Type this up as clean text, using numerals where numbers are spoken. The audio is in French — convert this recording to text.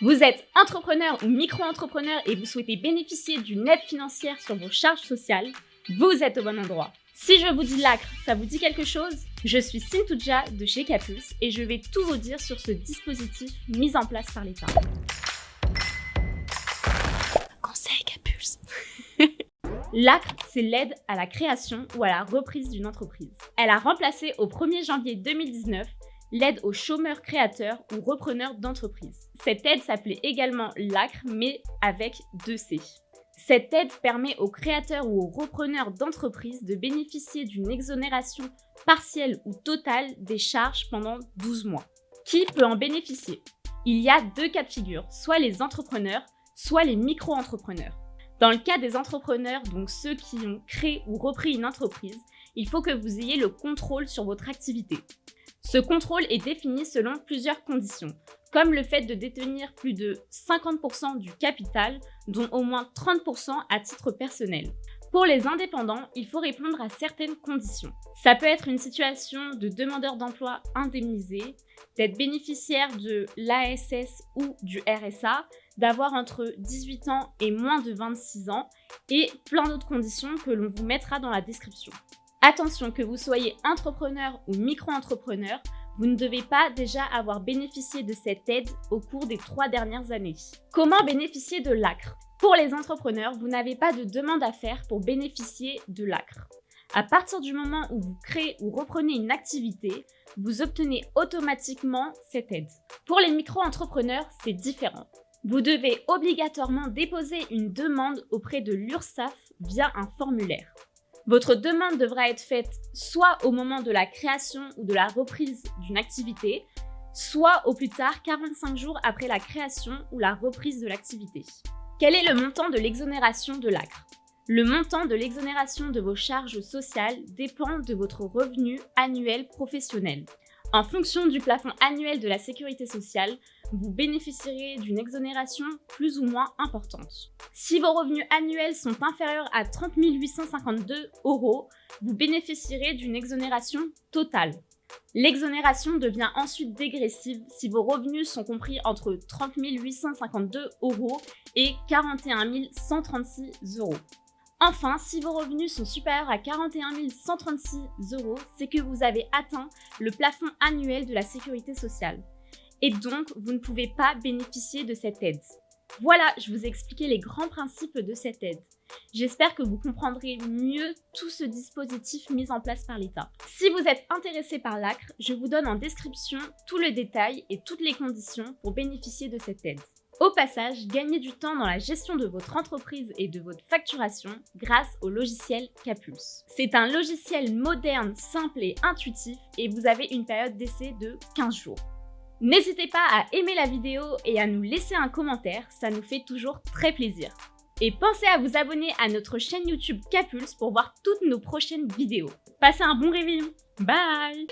Vous êtes entrepreneur ou micro-entrepreneur et vous souhaitez bénéficier d'une aide financière sur vos charges sociales, vous êtes au bon endroit. Si je vous dis l'ACRE, ça vous dit quelque chose? Je suis Sintouja de chez Capulse et je vais tout vous dire sur ce dispositif mis en place par l'État. Conseil Capulse. L'ACRE, c'est l'aide à la création ou à la reprise d'une entreprise. Elle a remplacé au 1er janvier 2019 l'aide aux chômeurs créateurs ou repreneurs d'entreprise. Cette aide s'appelait également l'ACRE, mais avec 2 C. Cette aide permet aux créateurs ou aux repreneurs d'entreprise de bénéficier d'une exonération partielle ou totale des charges pendant 12 mois. Qui peut en bénéficier? Il y a 2 cas de figure, soit les entrepreneurs, soit les micro-entrepreneurs. Dans le cas des entrepreneurs, donc ceux qui ont créé ou repris une entreprise, il faut que vous ayez le contrôle sur votre activité. Ce contrôle est défini selon plusieurs conditions, comme le fait de détenir plus de 50% du capital, dont au moins 30% à titre personnel. Pour les indépendants, il faut répondre à certaines conditions. Ça peut être une situation de demandeur d'emploi indemnisé, d'être bénéficiaire de l'ASS ou du RSA, d'avoir entre 18 ans et moins de 26 ans, et plein d'autres conditions que l'on vous mettra dans la description. Attention, que vous soyez entrepreneur ou micro-entrepreneur, vous ne devez pas déjà avoir bénéficié de cette aide au cours des 3 dernières années. Comment bénéficier de l'ACRE? Pour les entrepreneurs, vous n'avez pas de demande à faire pour bénéficier de l'ACRE. À partir du moment où vous créez ou reprenez une activité, vous obtenez automatiquement cette aide. Pour les micro-entrepreneurs, c'est différent. Vous devez obligatoirement déposer une demande auprès de l'URSSAF via un formulaire. Votre demande devra être faite soit au moment de la création ou de la reprise d'une activité, soit au plus tard 45 jours après la création ou la reprise de l'activité. Quel est le montant de l'exonération de l'ACRE? Le montant de l'exonération de vos charges sociales dépend de votre revenu annuel professionnel. En fonction du plafond annuel de la sécurité sociale, vous bénéficierez d'une exonération plus ou moins importante. Si vos revenus annuels sont inférieurs à 30 852 €, vous bénéficierez d'une exonération totale. L'exonération devient ensuite dégressive si vos revenus sont compris entre 30 852 € et 41 136 €. Enfin, si vos revenus sont supérieurs à 41 136 €, c'est que vous avez atteint le plafond annuel de la sécurité sociale. Et donc, vous ne pouvez pas bénéficier de cette aide. Voilà, je vous ai expliqué les grands principes de cette aide. J'espère que vous comprendrez mieux tout ce dispositif mis en place par l'État. Si vous êtes intéressé par l'ACRE, je vous donne en description tout le détail et toutes les conditions pour bénéficier de cette aide. Au passage, gagnez du temps dans la gestion de votre entreprise et de votre facturation grâce au logiciel Capulse. C'est un logiciel moderne, simple et intuitif et vous avez une période d'essai de 15 jours. N'hésitez pas à aimer la vidéo et à nous laisser un commentaire, ça nous fait toujours très plaisir. Et pensez à vous abonner à notre chaîne YouTube Capulse pour voir toutes nos prochaines vidéos. Passez un bon réveillon. Bye!